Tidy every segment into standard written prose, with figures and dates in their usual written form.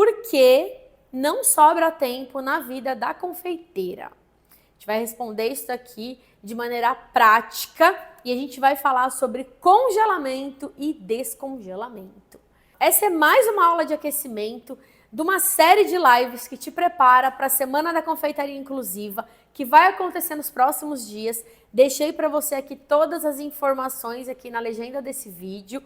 por que não sobra tempo na vida da confeiteira? A gente vai responder isso aqui de maneira prática e a gente vai falar sobre congelamento e descongelamento. Essa é mais uma aula de aquecimento de uma série de lives que te prepara para a Semana da Confeitaria Inclusiva, que vai acontecer nos próximos dias. Deixei para você aqui todas as informações aqui na legenda desse vídeo.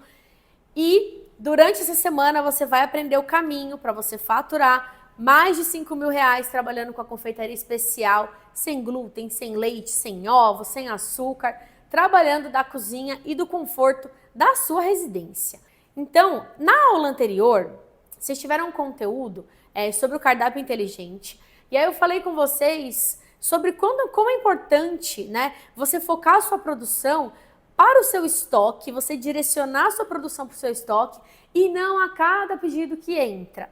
E durante essa semana você vai aprender o caminho para você faturar mais de R$5.000 trabalhando com a confeitaria especial, sem glúten, sem leite, sem ovo, sem açúcar, trabalhando da cozinha e do conforto da sua residência. Então, na aula anterior, vocês tiveram um conteúdo sobre o cardápio inteligente. E aí eu falei com vocês sobre como é importante, né, você focar a sua produção para o seu estoque, você direcionar a sua produção para o seu estoque e não a cada pedido que entra.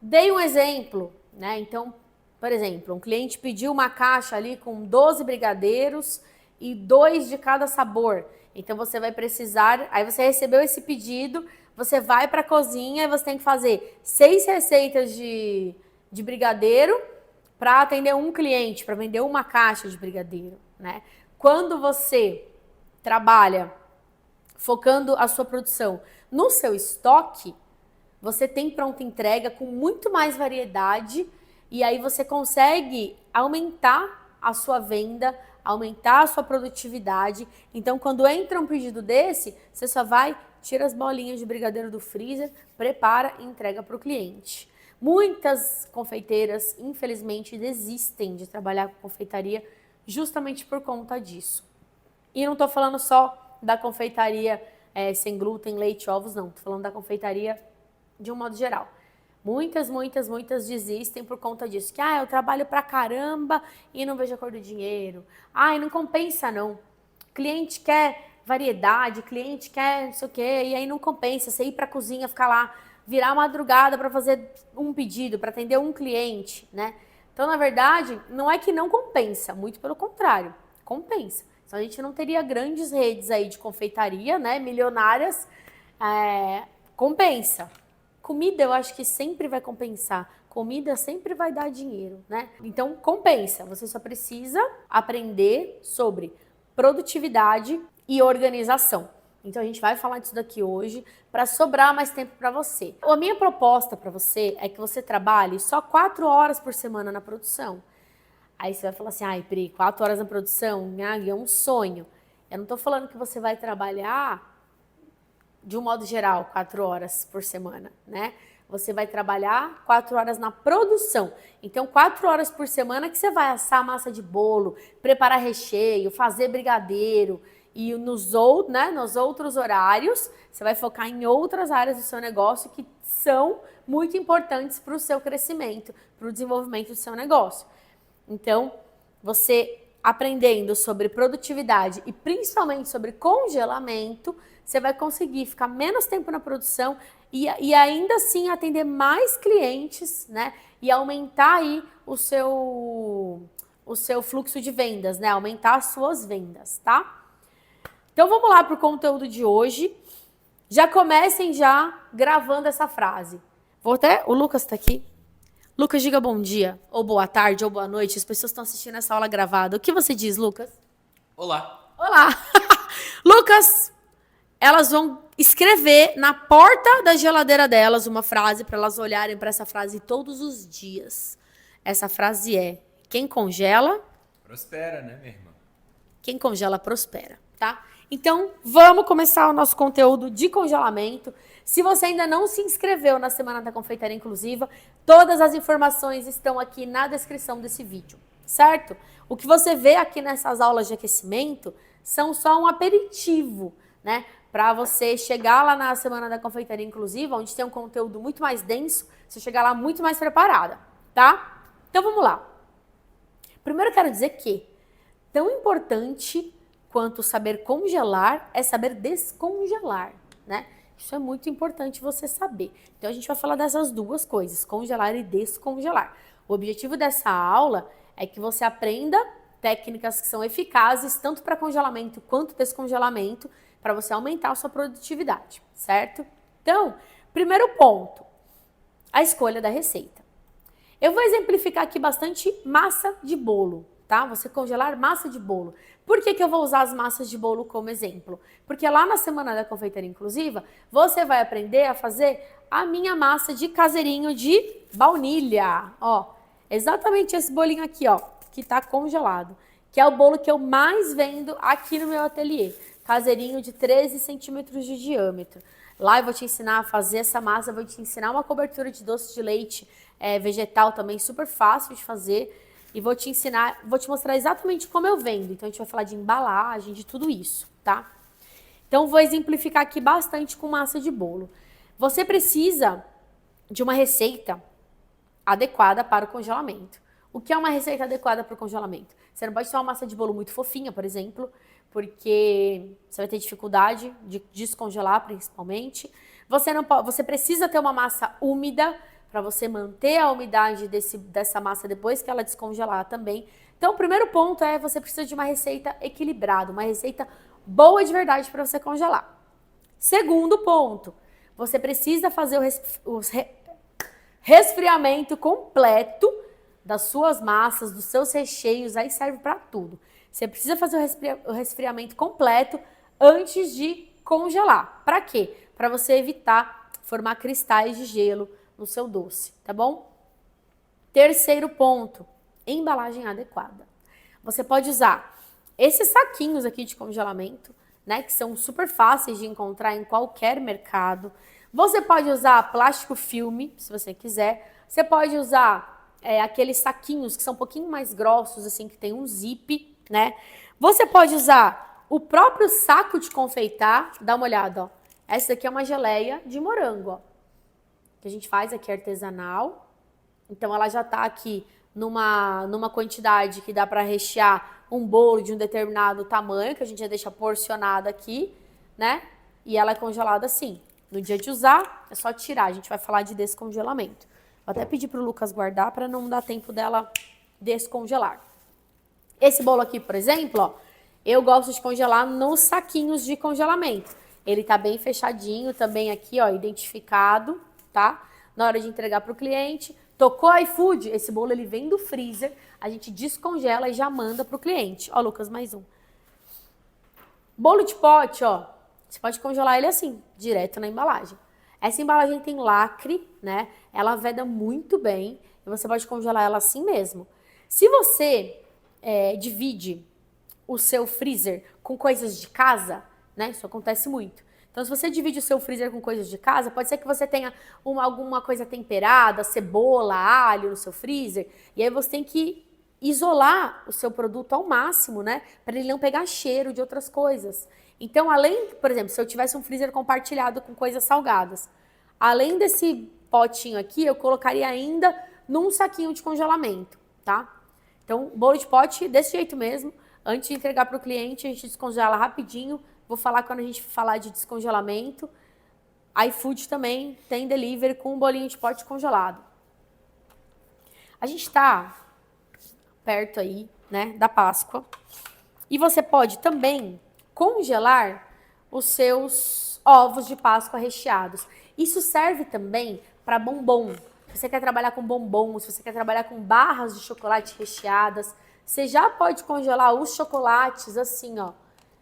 Dei um exemplo, né? Então, por exemplo, um cliente pediu uma caixa ali com 12 brigadeiros e 2 de cada sabor. Então você vai precisar, aí você recebeu esse pedido, você vai para a cozinha e você tem que fazer 6 receitas de brigadeiro para atender um cliente, para vender uma caixa de brigadeiro, né? Quando você trabalha focando a sua produção no seu estoque, você tem pronta entrega com muito mais variedade e aí você consegue aumentar a sua venda, aumentar a sua produtividade. Então, quando entra um pedido desse, você só vai, tira as bolinhas de brigadeiro do freezer, prepara e entrega para o cliente. Muitas confeiteiras, infelizmente, desistem de trabalhar com confeitaria justamente por conta disso. E não estou falando só da confeitaria sem glúten, leite, ovos, não. Estou falando da confeitaria de um modo geral. Muitas desistem por conta disso. Que, eu trabalho pra caramba e não vejo a cor do dinheiro. E não compensa, não. Cliente quer variedade, cliente quer não sei o quê, e aí não compensa. Você ir pra cozinha, ficar lá, virar madrugada para fazer um pedido, para atender um cliente, né? Então, na verdade, não é que não compensa, muito pelo contrário, compensa. Então, a gente não teria grandes redes aí de confeitaria, né, milionárias, compensa. Comida eu acho que sempre vai compensar. Comida sempre vai dar dinheiro, né? Então compensa. Você só precisa aprender sobre produtividade e organização. Então a gente vai falar disso daqui hoje para sobrar mais tempo para você. A minha proposta para você é que você trabalhe só 4 horas por semana na produção. Aí você vai falar assim, Pri, 4 horas na produção, é um sonho. Eu não tô falando que você vai trabalhar de um modo geral, 4 horas por semana, né? Você vai trabalhar 4 horas na produção. Então, 4 horas por semana que você vai assar massa de bolo, preparar recheio, fazer brigadeiro. E nos outros horários, você vai focar em outras áreas do seu negócio que são muito importantes para o seu crescimento, para o desenvolvimento do seu negócio. Então, você aprendendo sobre produtividade e principalmente sobre congelamento, você vai conseguir ficar menos tempo na produção e ainda assim atender mais clientes, né? E aumentar aí o seu fluxo de vendas, né? Aumentar as suas vendas, tá? Então vamos lá para o conteúdo de hoje. Já comecem já gravando essa frase. O Lucas está aqui. Lucas, diga bom dia, ou boa tarde, ou boa noite. As pessoas estão assistindo essa aula gravada. O que você diz, Lucas? Olá. Olá. Lucas, elas vão escrever na porta da geladeira delas uma frase para elas olharem para essa frase todos os dias. Essa frase é: quem congela... prospera, né, minha irmã? Quem congela, prospera, tá? Então, vamos começar o nosso conteúdo de congelamento. Se você ainda não se inscreveu na Semana da Confeitaria Inclusiva, todas as informações estão aqui na descrição desse vídeo, certo? O que você vê aqui nessas aulas de aquecimento são só um aperitivo, né? Para você chegar lá na Semana da Confeitaria Inclusiva, onde tem um conteúdo muito mais denso, você chegar lá muito mais preparada, tá? Então, vamos lá. Primeiro, eu quero dizer que tão importante quanto saber congelar é saber descongelar, né? Isso é muito importante você saber. Então, a gente vai falar dessas duas coisas, congelar e descongelar. O objetivo dessa aula é que você aprenda técnicas que são eficazes tanto para congelamento quanto descongelamento, para você aumentar a sua produtividade, certo? Então, primeiro ponto. a escolha da receita. Eu vou exemplificar aqui bastante massa de bolo, tá? Você congelar massa de bolo. Por que eu vou usar as massas de bolo como exemplo? Porque lá na Semana da Confeitaria Inclusiva, você vai aprender a fazer a minha massa de caseirinho de baunilha. Ó, exatamente esse bolinho aqui, ó, que tá congelado. Que é o bolo que eu mais vendo aqui no meu ateliê. Caseirinho de 13 centímetros de diâmetro. Lá eu vou te ensinar a fazer essa massa, eu vou te ensinar uma cobertura de doce de leite vegetal também, super fácil de fazer. E vou te ensinar, vou te mostrar exatamente como eu vendo. Então a gente vai falar de embalagem, de tudo isso, tá? Então vou exemplificar aqui bastante com massa de bolo. Você precisa de uma receita adequada para o congelamento. O que é uma receita adequada para o congelamento? Você não pode ter uma massa de bolo muito fofinha, por exemplo, porque você vai ter dificuldade de descongelar, principalmente. Você precisa ter uma massa úmida para você manter a umidade dessa massa depois que ela descongelar também. Então, o primeiro ponto é você precisa de uma receita equilibrada, uma receita boa de verdade para você congelar. Segundo ponto, você precisa fazer o resfriamento completo das suas massas, dos seus recheios, aí serve para tudo. Você precisa fazer o resfriamento completo antes de congelar. Para quê? Para você evitar formar cristais de gelo no seu doce, tá bom? Terceiro ponto, embalagem adequada. Você pode usar esses saquinhos aqui de congelamento, né, que são super fáceis de encontrar em qualquer mercado. Você pode usar plástico filme, se você quiser. Você pode usar aqueles saquinhos que são um pouquinho mais grossos, assim, que tem um zip, né? Você pode usar o próprio saco de confeitar. Dá uma olhada, ó. Essa daqui é uma geleia de morango, ó, que a gente faz aqui artesanal. Então ela já tá aqui numa quantidade que dá para rechear um bolo de um determinado tamanho, que a gente já deixa porcionado aqui, né? E ela é congelada assim. No dia de usar, é só tirar. A gente vai falar de descongelamento. Vou até pedir pro Lucas guardar para não dar tempo dela descongelar. Esse bolo aqui, por exemplo, ó, eu gosto de congelar nos saquinhos de congelamento. Ele tá bem fechadinho também aqui, ó, identificado, tá? Na hora de entregar pro cliente. Tocou iFood, esse bolo ele vem do freezer, a gente descongela e já manda pro cliente. Ó, Lucas, mais um. Bolo de pote, ó, você pode congelar ele assim, direto na embalagem. Essa embalagem tem lacre, né? Ela veda muito bem e você pode congelar ela assim mesmo. Se você divide o seu freezer com coisas de casa, né? Isso acontece muito. Então, se você divide o seu freezer com coisas de casa, pode ser que você tenha alguma coisa temperada, cebola, alho no seu freezer, e aí você tem que isolar o seu produto ao máximo, né? Para ele não pegar cheiro de outras coisas. Então, além, por exemplo, se eu tivesse um freezer compartilhado com coisas salgadas, além desse potinho aqui, eu colocaria ainda num saquinho de congelamento, tá? Então, bolo de pote, desse jeito mesmo, antes de entregar para o cliente, a gente descongela rapidinho. Vou falar quando a gente falar de descongelamento. iFood também tem delivery com um bolinho de pote congelado. A gente está perto aí, né, da Páscoa. E você pode também congelar os seus ovos de Páscoa recheados. Isso serve também para bombom. Se você quer trabalhar com bombom, se você quer trabalhar com barras de chocolate recheadas, você já pode congelar os chocolates assim, ó,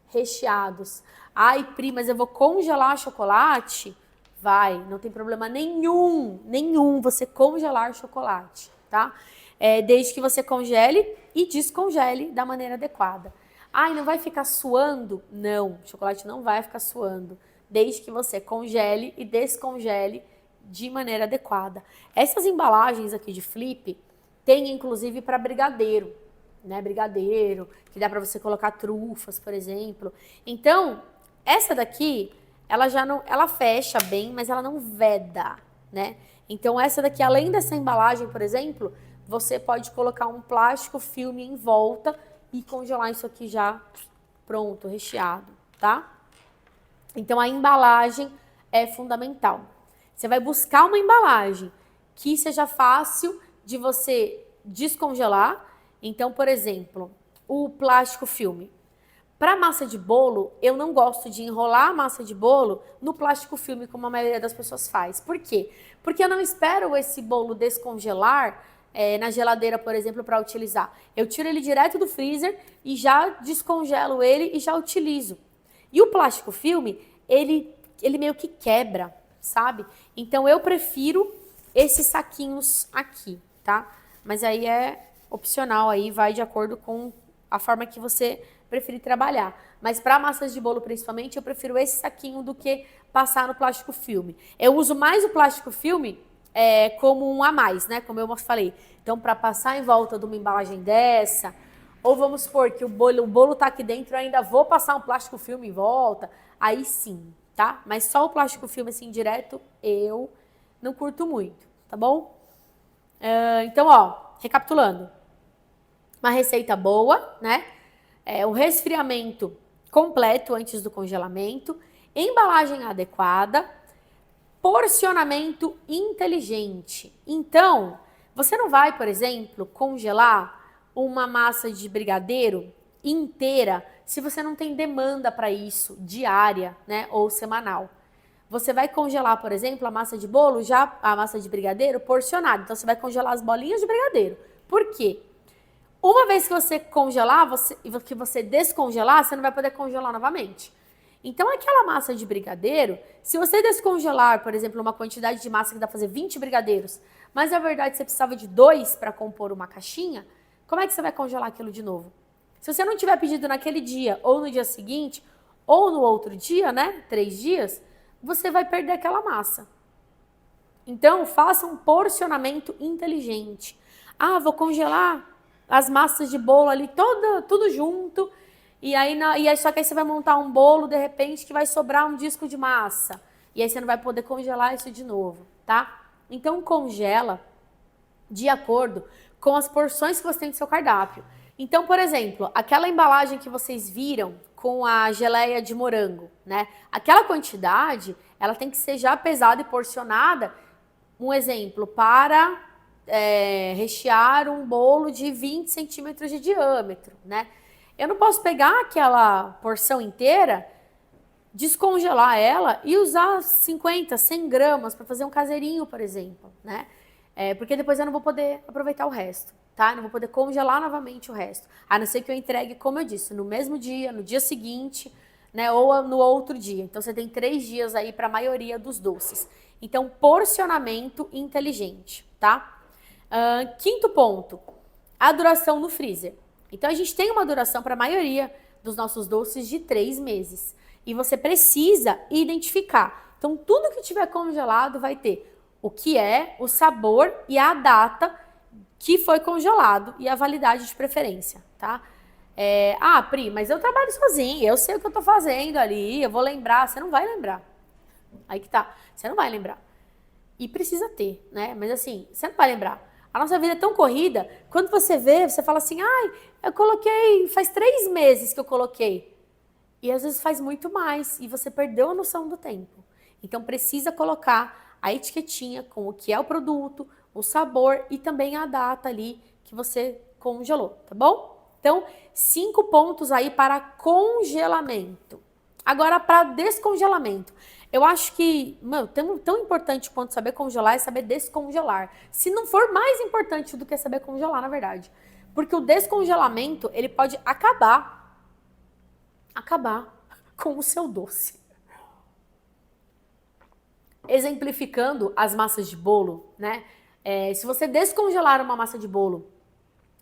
recheados. Ai, Pri, mas eu vou congelar chocolate? Vai, não tem problema nenhum você congelar chocolate, tá? Desde que você congele e descongele da maneira adequada. Ai, não vai ficar suando? Não, o chocolate não vai ficar suando, desde que você congele e descongele de maneira adequada. Essas embalagens aqui de flip tem inclusive para brigadeiro, né? Brigadeiro, que dá para você colocar trufas, por exemplo. Então, essa daqui, ela já não, ela fecha bem, mas ela não veda, né? Então, essa daqui, além dessa embalagem, por exemplo, você pode colocar um plástico filme em volta e congelar isso aqui já pronto, recheado, tá? Então, a embalagem é fundamental. Você vai buscar uma embalagem que seja fácil de você descongelar. Então, por exemplo, o plástico filme. Para massa de bolo, eu não gosto de enrolar a massa de bolo no plástico filme, como a maioria das pessoas faz. Por quê? Porque eu não espero esse bolo descongelar na geladeira, por exemplo, para utilizar. Eu tiro ele direto do freezer e já descongelo ele e já utilizo. E o plástico filme, ele meio que quebra, sabe? Então eu prefiro esses saquinhos aqui, tá? Mas aí é opcional, aí vai de acordo com a forma que você preferir trabalhar. Mas para massas de bolo, principalmente, eu prefiro esse saquinho do que passar no plástico filme. Eu uso mais o plástico filme como um a mais, né? Como eu falei. Então, para passar em volta de uma embalagem dessa, ou vamos supor que o bolo tá aqui dentro, eu ainda vou passar um plástico filme em volta, aí sim, tá? Mas só o plástico filme assim direto, eu não curto muito, tá bom? Então, ó, recapitulando. Uma receita boa, né? O resfriamento completo antes do congelamento, embalagem adequada, porcionamento inteligente. Então, você não vai, por exemplo, congelar uma massa de brigadeiro inteira se você não tem demanda para isso diária, né, ou semanal. Você vai congelar, por exemplo, a massa de bolo, já a massa de brigadeiro porcionada. Então, você vai congelar as bolinhas de brigadeiro. Por quê? Uma vez que você congelar, que você descongelar, você não vai poder congelar novamente. Então, aquela massa de brigadeiro, se você descongelar, por exemplo, uma quantidade de massa que dá para fazer 20 brigadeiros, mas na verdade você precisava de 2 para compor uma caixinha, como é que você vai congelar aquilo de novo? Se você não tiver pedido naquele dia, ou no dia seguinte, ou no outro dia, né, 3 dias, você vai perder aquela massa. Então, faça um porcionamento inteligente. Ah, vou congelar as massas de bolo ali, tudo junto, e aí só que aí você vai montar um bolo, de repente, que vai sobrar um disco de massa. E aí você não vai poder congelar isso de novo, tá? Então, congela de acordo com as porções que você tem do seu cardápio. Então, por exemplo, aquela embalagem que vocês viram com a geleia de morango, né? Aquela quantidade, ela tem que ser já pesada e porcionada, um exemplo, para rechear um bolo de 20 centímetros de diâmetro, né? Eu não posso pegar aquela porção inteira, descongelar ela e usar 50, 100 gramas para fazer um caseirinho, por exemplo, né? Porque depois eu não vou poder aproveitar o resto, tá? Eu não vou poder congelar novamente o resto. A não ser que eu entregue, como eu disse, no mesmo dia, no dia seguinte, né? Ou no outro dia. Então, você tem 3 dias aí para a maioria dos doces. Então, porcionamento inteligente, tá? Quinto ponto, a duração no freezer. Então, a gente tem uma duração para a maioria dos nossos doces de 3 meses. E você precisa identificar. Então, tudo que tiver congelado vai ter o que é, o sabor e a data que foi congelado e a validade de preferência, tá? Pri, mas eu trabalho sozinha, eu sei o que eu tô fazendo ali, eu vou lembrar. Você não vai lembrar. Aí que tá, você não vai lembrar. E precisa ter, né? Mas assim, você não vai lembrar. A nossa vida é tão corrida, quando você vê, você fala assim, eu coloquei, faz 3 meses que eu coloquei. E às vezes faz muito mais, e você perdeu a noção do tempo. Então precisa colocar a etiquetinha com o que é o produto, o sabor e também a data ali que você congelou, tá bom? Então, 5 pontos aí para congelamento. Agora, para descongelamento. Eu acho que, tão importante quanto saber congelar é saber descongelar. Se não for mais importante do que saber congelar, na verdade. Porque o descongelamento, ele pode acabar com o seu doce. Exemplificando as massas de bolo, né? Se você descongelar uma massa de bolo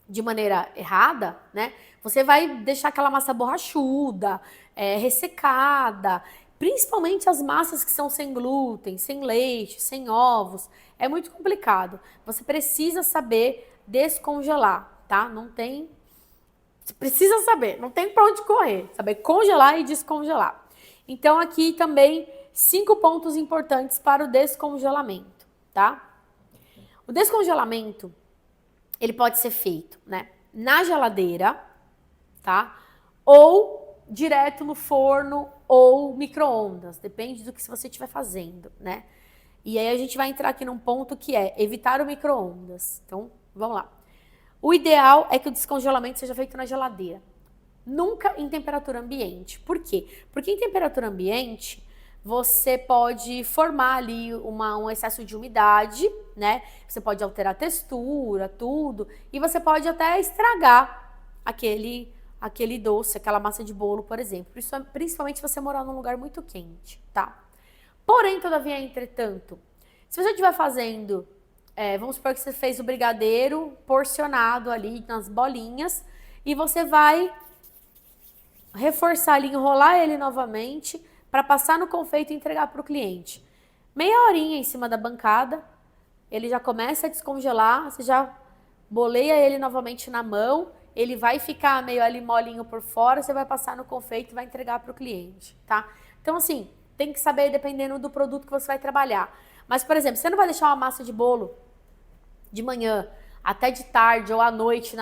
de maneira errada, né? Você vai deixar aquela massa borrachuda, ressecada, principalmente as massas que são sem glúten, sem leite, sem ovos. É muito complicado. Você precisa saber descongelar, tá? Você precisa saber, não tem pra onde correr. Saber congelar e descongelar. Então, aqui também 5 pontos importantes para o descongelamento, tá? O descongelamento, ele pode ser feito, né, na geladeira, tá? Ou direto no forno ou micro-ondas, depende do que você estiver fazendo, né? E aí a gente vai entrar aqui num ponto que é evitar o micro-ondas. Então, vamos lá. O ideal é que o descongelamento seja feito na geladeira. Nunca em temperatura ambiente. Por quê? Porque em temperatura ambiente você pode formar ali um excesso de umidade, né? Você pode alterar a textura, tudo, e você pode até estragar aquele doce, aquela massa de bolo, por exemplo. Principalmente se você morar num lugar muito quente, tá? Porém, todavia, entretanto, se você estiver fazendo, vamos supor que você fez o brigadeiro porcionado ali nas bolinhas, e você vai reforçar ali, enrolar ele novamente para passar no confeito e entregar para o cliente. Meia horinha em cima da bancada, ele já começa a descongelar, você já boleia ele novamente na mão, ele vai ficar meio ali molinho por fora, você vai passar no confeito e vai entregar para o cliente, tá? Então, assim, tem que saber dependendo do produto que você vai trabalhar. Mas, por exemplo, você não vai deixar uma massa de bolo de manhã até de tarde ou à noite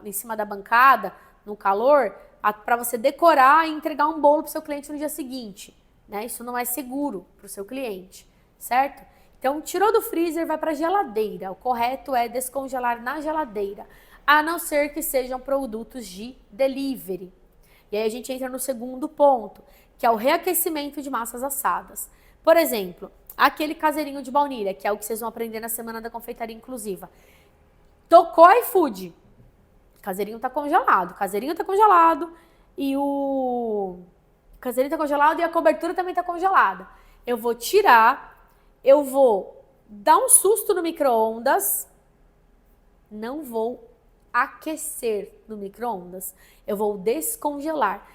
em cima da bancada, no calor, para você decorar e entregar um bolo para o seu cliente no dia seguinte, né? Isso não é seguro para o seu cliente, certo? Então, tirou do freezer, vai para a geladeira. O correto é descongelar na geladeira, a não ser que sejam produtos de delivery. E aí a gente entra no segundo ponto, que é o reaquecimento de massas assadas. Por exemplo, aquele caseirinho de baunilha, que é o que vocês vão aprender na Semana da Confeitaria Inclusiva. Tocou iFood. Caseirinho tá congelado. Caseirinho tá congelado e o caseirinho tá congelado e a cobertura também tá congelada. Eu vou tirar, eu vou dar um susto no micro-ondas, não vou aquecer no micro-ondas, eu vou descongelar.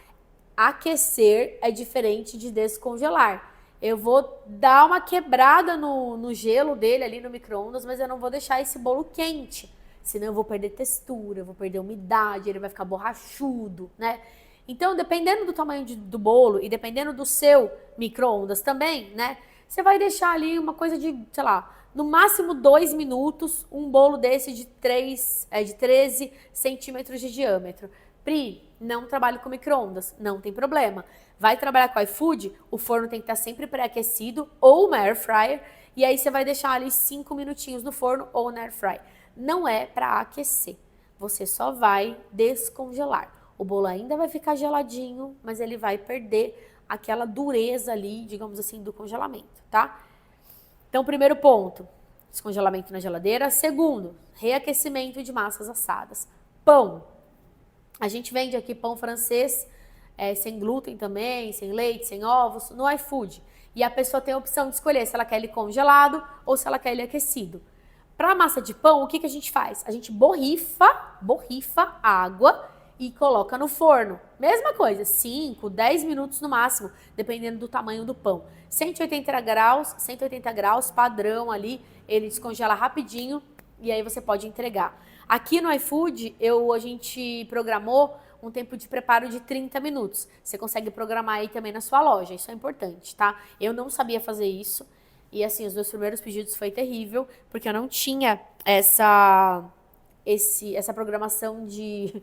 Aquecer é diferente de descongelar. Eu vou dar uma quebrada no gelo dele ali no micro-ondas, mas eu não vou deixar esse bolo quente. Senão eu vou perder textura, eu vou perder umidade, ele vai ficar borrachudo, né? Então, dependendo do tamanho do bolo e dependendo do seu micro-ondas também, né? Você vai deixar ali uma coisa de, sei lá, no máximo 2 minutos, um bolo desse de 13 centímetros de diâmetro. Pri, não trabalho com micro-ondas, não tem problema. Vai trabalhar com iFood, o forno tem que estar sempre pré-aquecido ou uma air fryer, e aí você vai deixar ali 5 minutinhos no forno ou na air fryer. Não é para aquecer, você só vai descongelar. O bolo ainda vai ficar geladinho, mas ele vai perder aquela dureza ali, digamos assim, do congelamento, tá? Então, primeiro ponto, descongelamento na geladeira. Segundo, reaquecimento de massas assadas. Pão. A gente vende aqui pão francês, sem glúten também, sem leite, sem ovos, no iFood. E a pessoa tem a opção de escolher se ela quer ele congelado ou se ela quer ele aquecido. Para a massa de pão, o que a gente faz? A gente borrifa água e coloca no forno. Mesma coisa, 5, 10 minutos no máximo, dependendo do tamanho do pão. 180 graus padrão ali, ele descongela rapidinho e aí você pode entregar. Aqui no iFood, a gente programou um tempo de preparo de 30 minutos. Você consegue programar aí também na sua loja, isso é importante, tá? Eu não sabia fazer isso. E assim, os meus primeiros pedidos foi terrível, porque eu não tinha essa programação de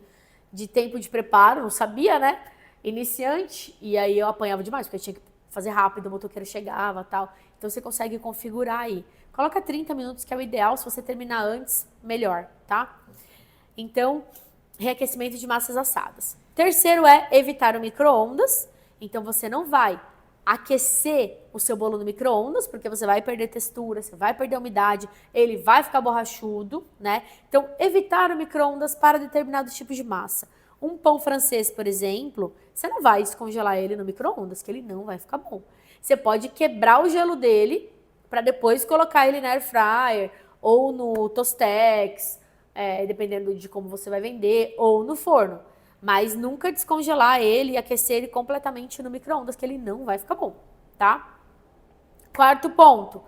tempo de preparo, não sabia, né? Iniciante, e aí eu apanhava demais, porque eu tinha que fazer rápido, o motoqueiro chegava e tal. Então você consegue configurar aí. Coloca 30 minutos, que é o ideal, se você terminar antes, melhor, tá? Então, reaquecimento de massas assadas. Terceiro é evitar o micro-ondas. Então você não vai aquecer o seu bolo no micro-ondas, porque você vai perder textura, você vai perder umidade, ele vai ficar borrachudo, né? Então, evitar o micro-ondas para determinados tipos de massa. Um pão francês, por exemplo, você não vai descongelar ele no micro-ondas, que ele não vai ficar bom. Você pode quebrar o gelo dele para depois colocar ele na air fryer ou no Tostex, dependendo de como você vai vender, ou no forno. Mas nunca descongelar ele e aquecer ele completamente no micro-ondas, que ele não vai ficar bom, tá? Quarto ponto,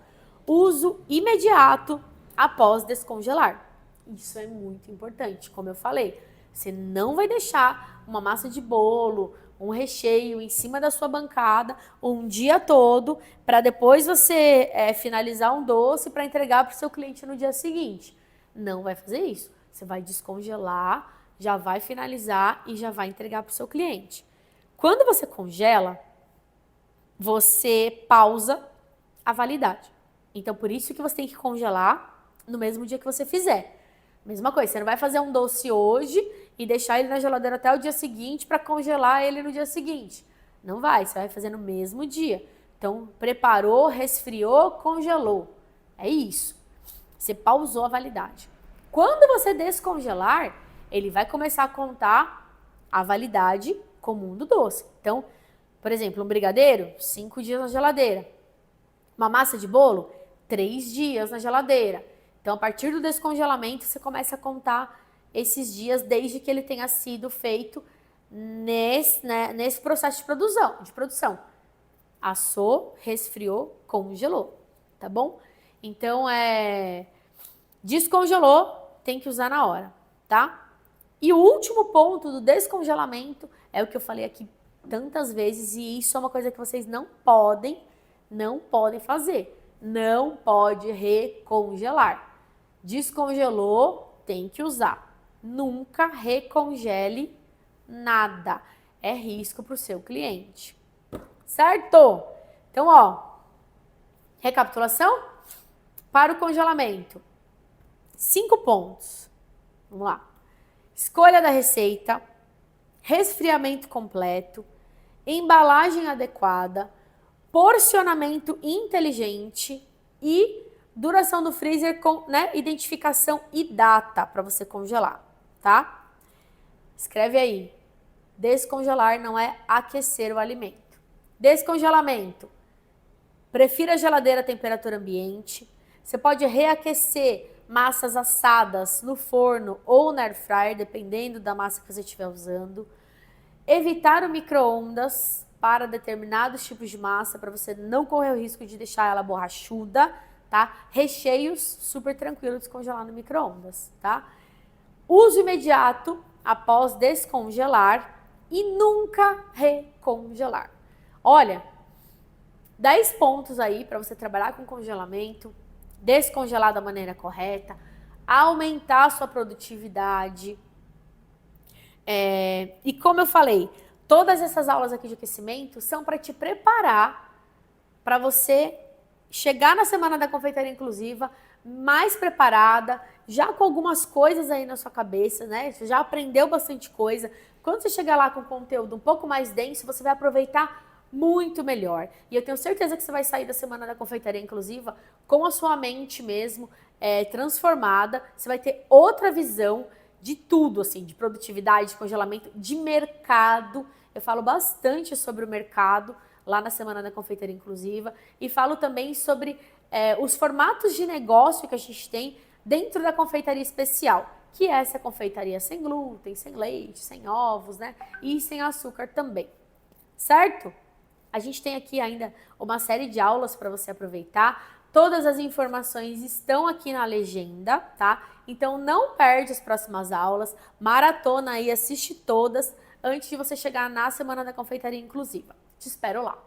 uso imediato após descongelar. Isso é muito importante, como eu falei. Você não vai deixar uma massa de bolo, um recheio em cima da sua bancada um dia todo para depois você finalizar um doce para entregar para o seu cliente no dia seguinte. Não vai fazer isso. Você vai descongelar, já vai finalizar e já vai entregar para o seu cliente. Quando você congela, você pausa a validade. Então, por isso que você tem que congelar no mesmo dia que você fizer. Mesma coisa, você não vai fazer um doce hoje e deixar ele na geladeira até o dia seguinte para congelar ele no dia seguinte. Não vai, você vai fazer no mesmo dia. Então, preparou, resfriou, congelou. É isso. Você pausou a validade. Quando você descongelar, ele vai começar a contar a validade comum do doce. Então, por exemplo, um brigadeiro, 5 dias na geladeira. Uma massa de bolo, 3 dias na geladeira. Então, a partir do descongelamento, você começa a contar esses dias desde que ele tenha sido feito nesse processo de produção. Assou, resfriou, congelou, tá bom? Então, descongelou, tem que usar na hora, tá? E o último ponto do descongelamento é o que eu falei aqui tantas vezes, e isso é uma coisa que vocês não podem fazer. Não pode recongelar. Descongelou, tem que usar. Nunca recongele nada. É risco para o seu cliente. Certo? Então, recapitulação. Para o congelamento, 5 pontos. Vamos lá. Escolha da receita, resfriamento completo, embalagem adequada, porcionamento inteligente e duração do freezer com identificação e data para você congelar, tá? Escreve aí. Descongelar não é aquecer o alimento. Descongelamento. Prefira a geladeira a temperatura ambiente. Você pode reaquecer massas assadas no forno ou na air fryer, dependendo da massa que você estiver usando. Evitar o micro-ondas para determinados tipos de massa, para você não correr o risco de deixar ela borrachuda, tá? Recheios, super tranquilo de descongelar no micro-ondas, tá? Uso imediato após descongelar e nunca recongelar. Olha, 10 pontos aí para você trabalhar com congelamento, descongelar da maneira correta, aumentar a sua produtividade. E como eu falei, todas essas aulas aqui de aquecimento são para te preparar para você chegar na Semana da Confeitaria Inclusiva mais preparada, já com algumas coisas aí na sua cabeça, né? Você já aprendeu bastante coisa. Quando você chegar lá com conteúdo um pouco mais denso, você vai aproveitar muito melhor. E eu tenho certeza que você vai sair da Semana da Confeitaria Inclusiva com a sua mente mesmo transformada. Você vai ter outra visão de tudo, assim, de produtividade, de congelamento, de mercado. Eu falo bastante sobre o mercado lá na Semana da Confeitaria Inclusiva e falo também sobre os formatos de negócio que a gente tem dentro da confeitaria especial, que é essa confeitaria sem glúten, sem leite, sem ovos, né? E sem açúcar também, certo? A gente tem aqui ainda uma série de aulas para você aproveitar. Todas as informações estão aqui na legenda, tá? Então não perde as próximas aulas, maratona aí, assiste todas antes de você chegar na Semana da Confeitaria Inclusiva. Te espero lá.